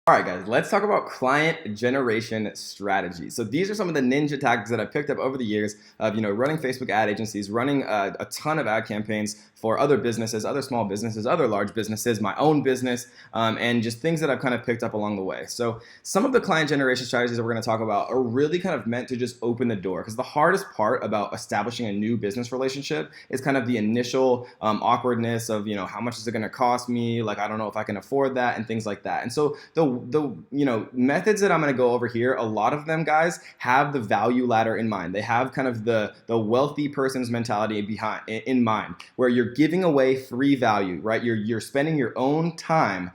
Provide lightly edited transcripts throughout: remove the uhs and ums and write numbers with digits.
All right, guys, let's talk about client generation strategies. So these are some of the ninja tactics that I've picked up over the years of, running Facebook ad agencies, running a ton of ad campaigns for other businesses, other small businesses, other large businesses, my own business, and just things that I've kind of picked up along the way. So some of the client generation strategies that we're going to talk about are really kind of meant to just open the door, because the hardest part about establishing a new business relationship is kind of the initial awkwardness of, how much is it going to cost me? Like, I don't know if I can afford that and things like that. And so the methods that I'm going to go over here, a lot of them, guys, have the value ladder in mind. They have kind of the wealthy person's mentality in mind, where you're giving away free value, right? You're spending your own time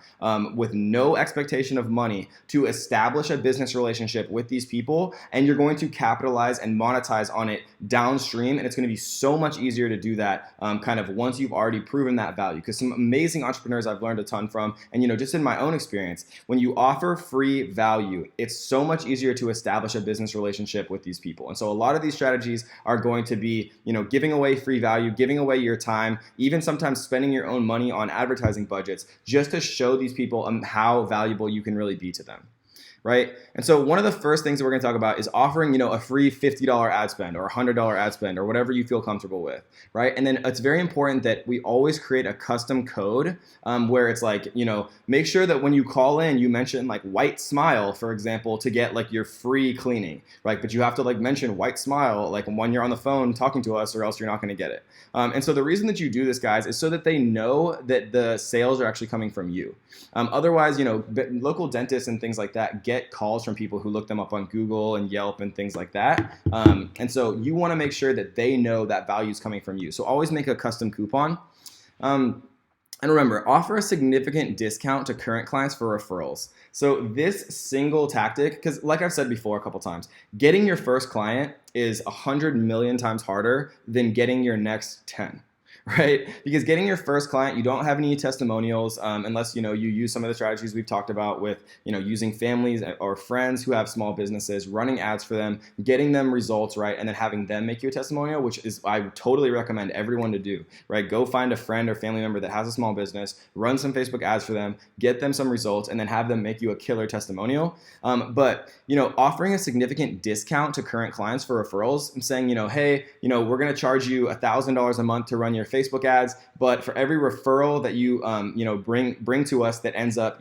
with no expectation of money to establish a business relationship with these people, and you're going to capitalize and monetize on it downstream, and it's going to be so much easier to do that kind of once you've already proven that value. Because some amazing entrepreneurs I've learned a ton from, and just in my own experience, when you offer free value, it's so much easier to establish a business relationship with these people. And so a lot of these strategies are going to be, giving away free value, giving away your time, even sometimes spending your own money on advertising budgets just to show these people how valuable you can really be to them. Right? And so one of the first things that we're going to talk about is offering, a free $50 ad spend or $100 ad spend or whatever you feel comfortable with, right? And then it's very important that we always create a custom code where it's like, make sure that when you call in, you mention like white smile, for example, to get like your free cleaning, right? But you have to like mention white smile like when you're on the phone talking to us, or else you're not going to get it. And so the reason that you do this, guys, is so that they know that the sales are actually coming from you. Otherwise, local dentists and things like that get calls from people who look them up on Google and Yelp and things like that. And so you want to make sure that they know that value is coming from you. So always make a custom coupon. And remember, offer a significant discount to current clients for referrals. So this single tactic, because like I've said before a couple times, getting your first client is 100 million times harder than getting your next 10. Right? Because getting your first client, you don't have any testimonials unless, you use some of the strategies we've talked about with, using families or friends who have small businesses, running ads for them, getting them results, right? And then having them make you a testimonial, which is, I totally recommend everyone to do, right? Go find a friend or family member that has a small business, run some Facebook ads for them, get them some results, and then have them make you a killer testimonial. But, offering a significant discount to current clients for referrals and saying, hey, we're going to charge you $1,000 a month to run your Facebook ads, but for every referral that you bring to us that ends up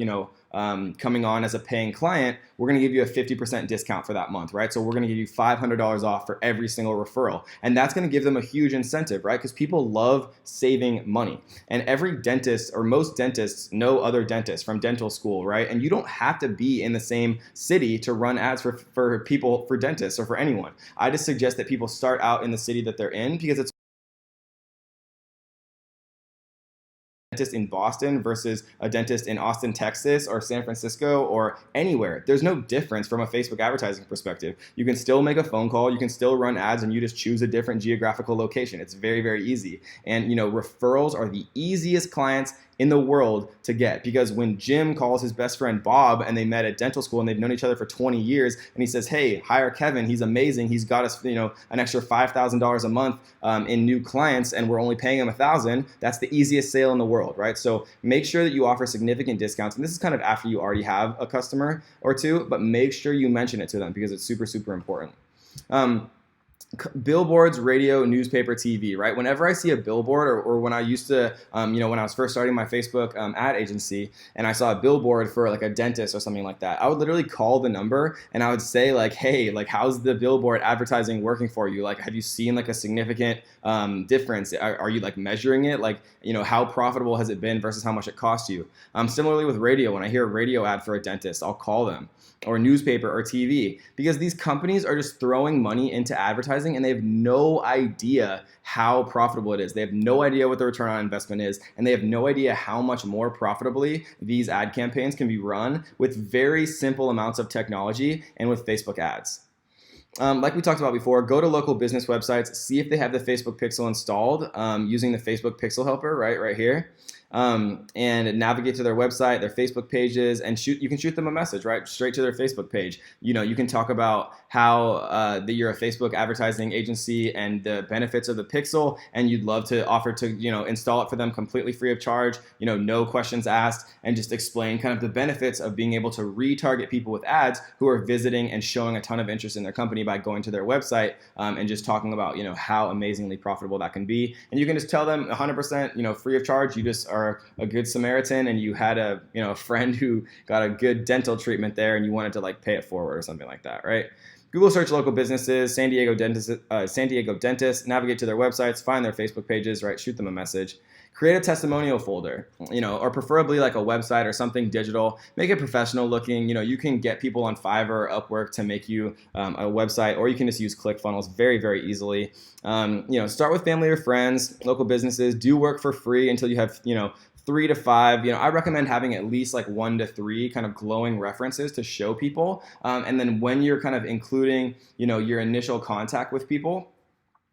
coming on as a paying client, we're going to give you a 50% discount for that month, right? So we're going to give you $500 off for every single referral, and that's going to give them a huge incentive, right? Because people love saving money, and every dentist or most dentists know other dentists from dental school, right? And you don't have to be in the same city to run ads for people, for dentists or for anyone. I just suggest that people start out in the city that they're in, because it's dentist in Boston versus a dentist in Austin, Texas, or San Francisco, or anywhere. There's no difference from a Facebook advertising perspective. You can still make a phone call, you can still run ads, and you just choose a different geographical location. It's very, very easy. And referrals are the easiest clients in the world to get, because when Jim calls his best friend Bob, and they met at dental school and they've known each other for 20 years, and he says, hey, hire Kevin, he's amazing, he's got us an extra $5,000 a month in new clients, and we're only paying him $1,000, that's the easiest sale in the world, right? So make sure that you offer significant discounts, and this is kind of after you already have a customer or two, but make sure you mention it to them, because it's super, super important. Billboards, radio, newspaper, TV, right? Whenever I see a billboard, or when I used to, when I was first starting my Facebook ad agency, and I saw a billboard for like a dentist or something like that, I would literally call the number and I would say like, hey, like, how's the billboard advertising working for you? Like, have you seen like a significant difference? Are you like measuring it? Like, how profitable has it been versus how much it cost you? Similarly with radio, when I hear a radio ad for a dentist, I'll call them, or newspaper or TV, because these companies are just throwing money into advertising, and they have no idea how profitable it is. They have no idea what the return on investment is, and they have no idea how much more profitably these ad campaigns can be run with very simple amounts of technology and with Facebook ads. Like we talked about before, go to local business websites, see if they have the Facebook Pixel installed using the Facebook Pixel Helper right here. and navigate to their website, their Facebook pages, and you can shoot them a message, right, straight to their Facebook page. You can talk about how that you're a Facebook advertising agency and the benefits of the Pixel, and you'd love to offer to install it for them completely free of charge, no questions asked, and just explain kind of the benefits of being able to retarget people with ads who are visiting and showing a ton of interest in their company by going to their website, and just talking about how amazingly profitable that can be. And you can just tell them 100% free of charge. You just are a good Samaritan, and you had a friend who got a good dental treatment there, and you wanted to pay it forward or something like that, right? Google search local businesses, San Diego dentist, navigate to their websites, find their Facebook pages, right? Shoot them a message. Create a testimonial folder, or preferably like a website or something digital. Make it professional looking. You can get people on Fiverr or Upwork to make you a website, or you can just use ClickFunnels very, very easily. Start with family or friends, local businesses. Do work for free until you have 3 to 5. I recommend having at least 1 to 3 kind of glowing references to show people. And then when you're kind of including, your initial contact with people,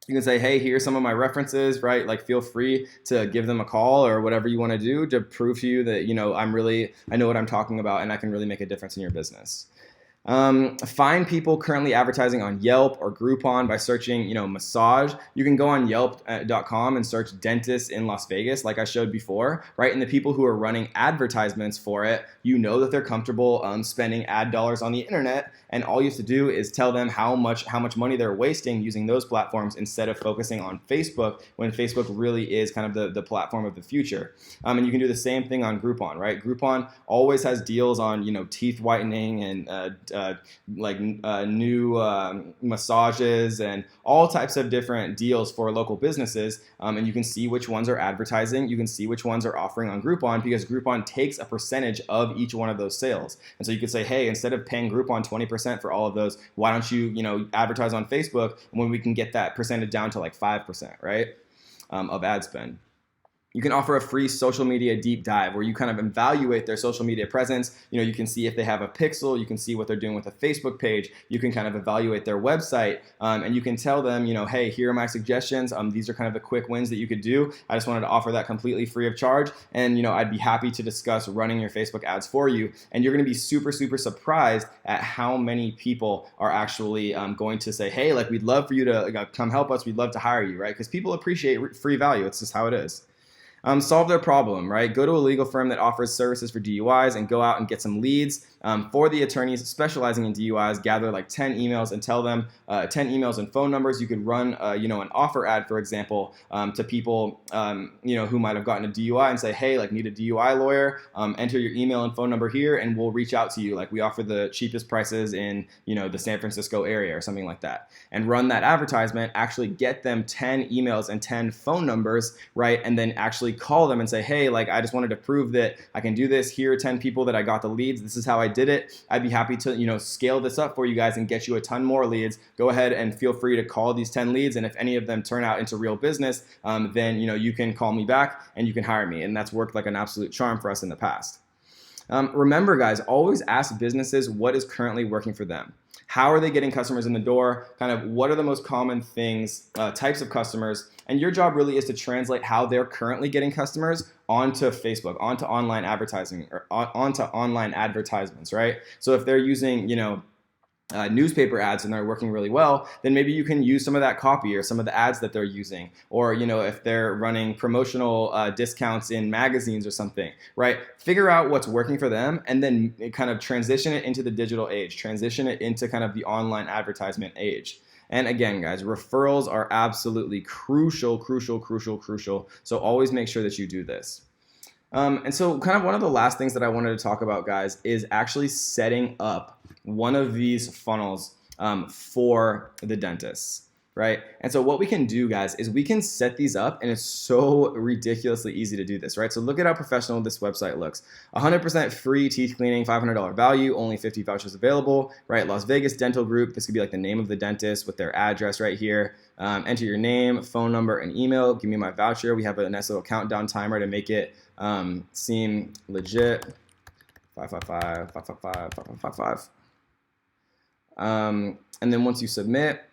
you can say, hey, here's some of my references, right? Feel free to give them a call or whatever you want to do to prove to you that, I know what I'm talking about and I can really make a difference in your business. Find people currently advertising on Yelp or Groupon by searching, massage. You can go on Yelp.com and search dentists in Las Vegas, like I showed before, right? And the people who are running advertisements for it, that they're comfortable spending ad dollars on the internet, and all you have to do is tell them how much money they're wasting using those platforms instead of focusing on Facebook, when Facebook really is kind of the platform of the future. And you can do the same thing on Groupon, right? Groupon always has deals on teeth whitening and new massages and all types of different deals for local businesses, and you can see which ones are advertising. You can see which ones are offering on Groupon, because Groupon takes a percentage of each one of those sales. And so you could say, hey, instead of paying Groupon 20% for all of those, why don't you advertise on Facebook, when we can get that percentage down to 5%, right, of ad spend. You can offer a free social media deep dive where you kind of evaluate their social media presence. You can see if they have a pixel. You can see what they're doing with a Facebook page. You can kind of evaluate their website, and you can tell them, hey, here are my suggestions. These are kind of the quick wins that you could do. I just wanted to offer that completely free of charge, and I'd be happy to discuss running your Facebook ads for you. And you're going to be super, super surprised at how many people are actually going to say, hey, we'd love for you to come help us. We'd love to hire you, right? Because people appreciate free value. It's just how it is. Solve their problem, right? Go to a legal firm that offers services for DUIs and go out and get some leads for the attorneys specializing in DUIs. Gather 10 emails and tell them 10 emails and phone numbers. You could run, an offer ad, for example, to people, who might have gotten a DUI and say, hey, need a DUI lawyer. Enter your email and phone number here, and we'll reach out to you. We offer the cheapest prices in, the San Francisco area or something like that. And run that advertisement. Actually get them 10 emails and 10 phone numbers, right? And then actually call them and say, hey, I just wanted to prove that I can do this. Here are 10 people that I got the leads. This is how I did it. I'd be happy to, scale this up for you guys and get you a ton more leads. Go ahead and feel free to call these 10 leads. And if any of them turn out into real business, then, you can call me back and you can hire me. And that's worked like an absolute charm for us in the past. Remember, guys, always ask businesses what is currently working for them. How are they getting customers in the door? Kind of what are the most common things, types of customers? And your job really is to translate how they're currently getting customers onto Facebook, onto online advertising, or onto online advertisements, right? So if they're using, newspaper ads and they're working really well, then maybe you can use some of that copy or some of the ads that they're using. Or, if they're running promotional discounts in magazines or something, right? Figure out what's working for them and then kind of transition it into the digital age, transition it into kind of the online advertisement age. And again, guys, referrals are absolutely crucial. So always make sure that you do this. And so kind of one of the last things that I wanted to talk about, guys, is actually setting up one of these funnels for the dentists, right? And so what we can do, guys, is we can set these up, and it's so ridiculously easy to do this, right? So look at how professional this website looks. 100% free teeth cleaning, $500 value, only 50 vouchers available, right? Las Vegas Dental Group. This could be the name of the dentist with their address right here. Enter your name, phone number, and email. Give me my voucher. We have a nice little countdown timer to make it seem legit. 555, 555, 555. And then once you submit,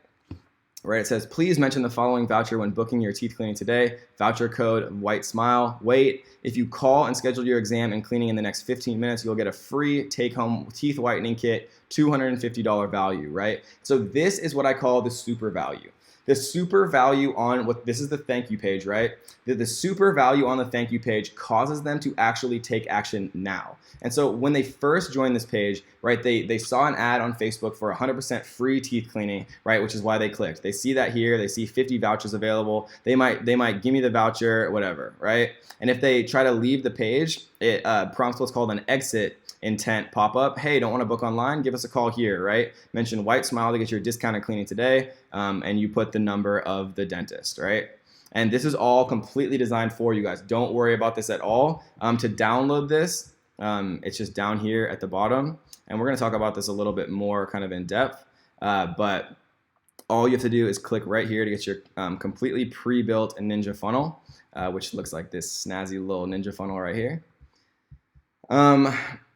right? It says, please mention the following voucher when booking your teeth cleaning today. Voucher code White Smile. Wait, if you call and schedule your exam and cleaning in the next 15 minutes, you'll get a free take-home teeth whitening kit, $250 value, right? So this is what I call the super value. The super value on what this is the thank you page, right? The super value on the thank you page causes them to actually take action now. And so when they first joined this page, right, they saw an ad on Facebook for 100% free teeth cleaning, right, which is why they clicked. They see that here, they see 50 vouchers available. They might give me the voucher, whatever, right? And if they try to leave the page, it prompts what's called an exit intent pop up. Hey, don't want to book online? Give us a call here, right? Mention White Smile to get your discounted cleaning today, and you put the number of the dentist, right? And this is all completely designed for you guys. Don't worry about this at all. To download this, it's just down here at the bottom, and we're going to talk about this a little bit more kind of in depth, but all you have to do is click right here to get your completely pre-built Ninja funnel, which looks like this snazzy little Ninja funnel right here.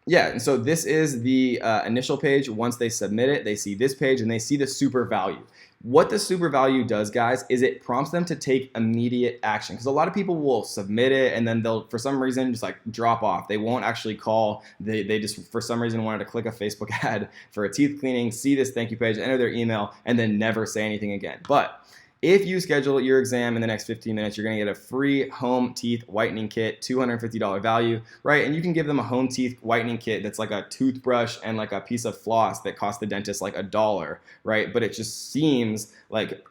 Yeah, and so this is the initial page. Once they submit it, they see this page and they see the super value. What the super value does, guys, is it prompts them to take immediate action, because a lot of people will submit it and then they'll, for some reason, just like drop off. They won't actually call. They just, for some reason, wanted to click a Facebook ad for a teeth cleaning, see this thank you page, enter their email, and then never say anything again. But if you schedule your exam in the next 15 minutes, you're going to get a free home teeth whitening kit, $250 value, right? And you can give them a home teeth whitening kit that's like a toothbrush and like a piece of floss that costs the dentist like $1, right? But it just seems like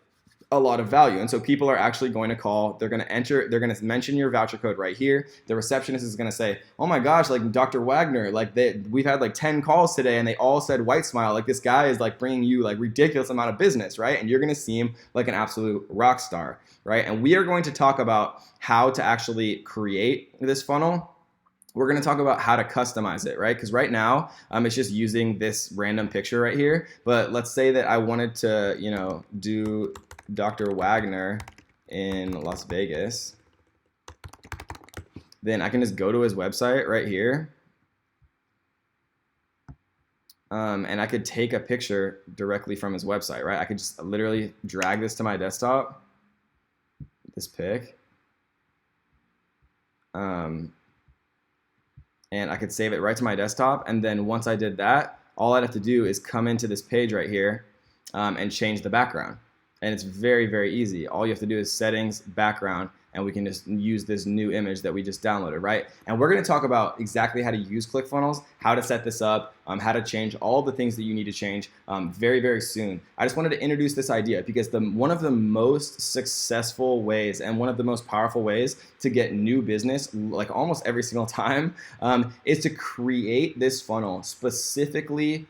a lot of value. And so people are actually going to call, they're going to mention your voucher code right here. The receptionist is going to say, oh my gosh, like Dr. Wagner, like we've had like 10 calls today and they all said White Smile. Like this guy is like bringing you like ridiculous amount of business, right? And you're going to seem like an absolute rock star, right? And we are going to talk about how to actually create this funnel. We're going to talk about how to customize it, right? Because right now, it's just using this random picture right here. But let's say that I wanted to, do Dr. Wagner in Las Vegas. Then I can just go to his website right here. And I could take a picture directly from his website, right? I could just literally drag this to my desktop, this pic. And I could save it right to my desktop. And then once I did that, all I'd have to do is come into this page right here and change the background. And it's very, very easy. All you have to do is settings, background, and we can just use this new image that we just downloaded, right? And we're going to talk about exactly how to use ClickFunnels, how to set this up, how to change all the things that you need to change very, very soon. I just wanted to introduce this idea because one of the most successful ways and one of the most powerful ways to get new business, like almost every single time, is to create this funnel specifically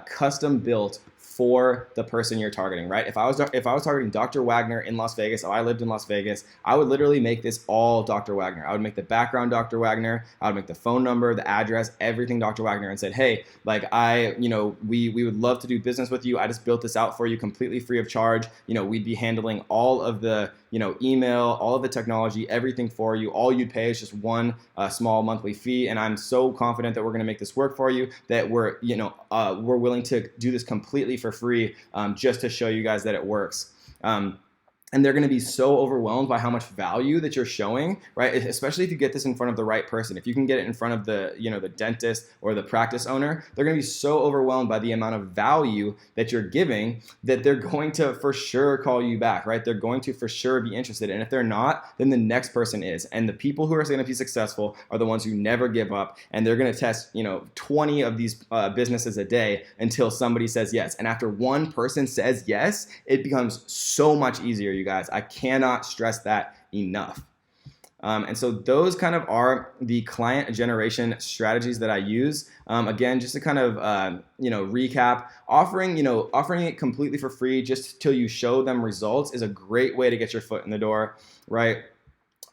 custom built for the person you're targeting, right? If I was targeting Dr. Wagner in Las Vegas, if I lived in Las Vegas, I would literally make this all Dr. Wagner. I would make the background Dr. Wagner. I would make the phone number, the address, everything Dr. Wagner, and said, hey, like we would love to do business with you. I just built this out for you completely free of charge. We'd be handling all of the email, all of the technology, everything for you. All you'd pay is just one small monthly fee. And I'm so confident that we're going to make this work for you that we're willing to do this completely for free just to show you guys that it works. And they're going to be so overwhelmed by how much value that you're showing, right? Especially if you get this in front of the right person. If you can get it in front of the, the dentist or the practice owner, they're going to be so overwhelmed by the amount of value that you're giving that they're going to for sure call you back, right? They're going to for sure be interested. And if they're not, then the next person is. And the people who are going to be successful are the ones who never give up. And they're going to test, 20 of these businesses a day until somebody says yes. And after one person says yes, it becomes so much easier, you guys. I cannot stress that enough. And so those kind of are the client generation strategies that I use. Again, just to kind of recap, offering it completely for free just till you show them results is a great way to get your foot in the door, right?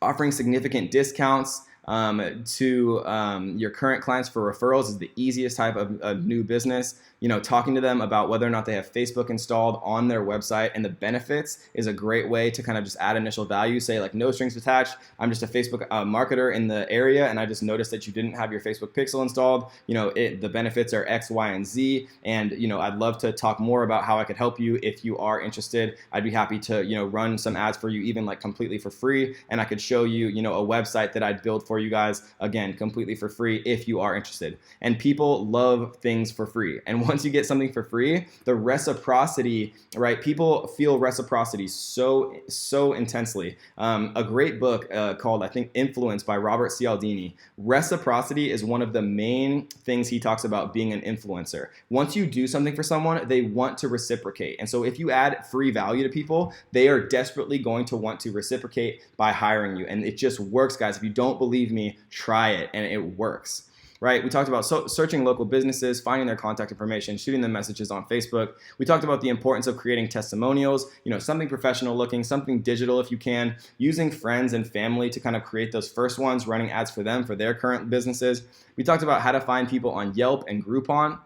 Offering significant discounts to your current clients for referrals is the easiest type of new business. Talking to them about whether or not they have Facebook installed on their website and the benefits is a great way to kind of just add initial value. Say like, no strings attached, I'm just a Facebook marketer in the area, and I just noticed that you didn't have your Facebook pixel installed. The benefits are X, Y, and Z, and I'd love to talk more about how I could help you. If you are interested, I'd be happy to run some ads for you, even like completely for free, and I could show you a website that I'd build for you guys, again, completely for free if you are interested. And people love things for free, and once you get something for free, the reciprocity, right? People feel reciprocity so intensely. A great book called, I think, Influence by Robert Cialdini. Reciprocity is one of the main things he talks about being an influencer. Once you do something for someone, they want to reciprocate. And so if you add free value to people, they are desperately going to want to reciprocate by hiring you. And it just works, guys. If you don't believe me, try it, and it works. Right? We talked about searching local businesses, finding their contact information, shooting them messages on Facebook. We talked about the importance of creating testimonials, something professional looking, something digital if you can, using friends and family to kind of create those first ones, running ads for them, for their current businesses. We talked about how to find people on Yelp and Groupon.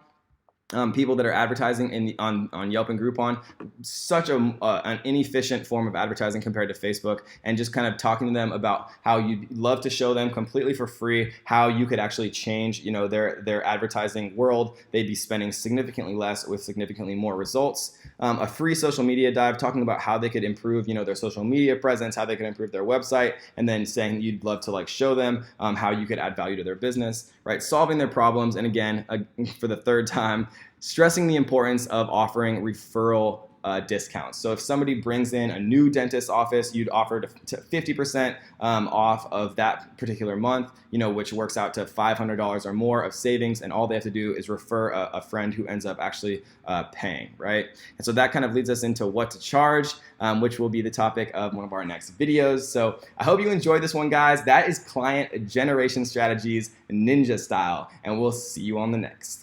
People that are advertising on Yelp and Groupon, such an inefficient form of advertising compared to Facebook, and just kind of talking to them about how you'd love to show them completely for free how you could actually change their advertising world. They'd be spending significantly less with significantly more results. A free social media dive, talking about how they could improve their social media presence, how they could improve their website, and then saying you'd love to like show them how you could add value to their business, right? Solving their problems, and again, for the third time, stressing the importance of offering referral discounts. So if somebody brings in a new dentist office, you'd offer to 50% off of that particular month, which works out to $500 or more of savings, and all they have to do is refer a friend who ends up actually paying, right? And so that kind of leads us into what to charge, which will be the topic of one of our next videos. So I hope you enjoyed this one, guys. That is client generation strategies ninja style, and we'll see you on the next.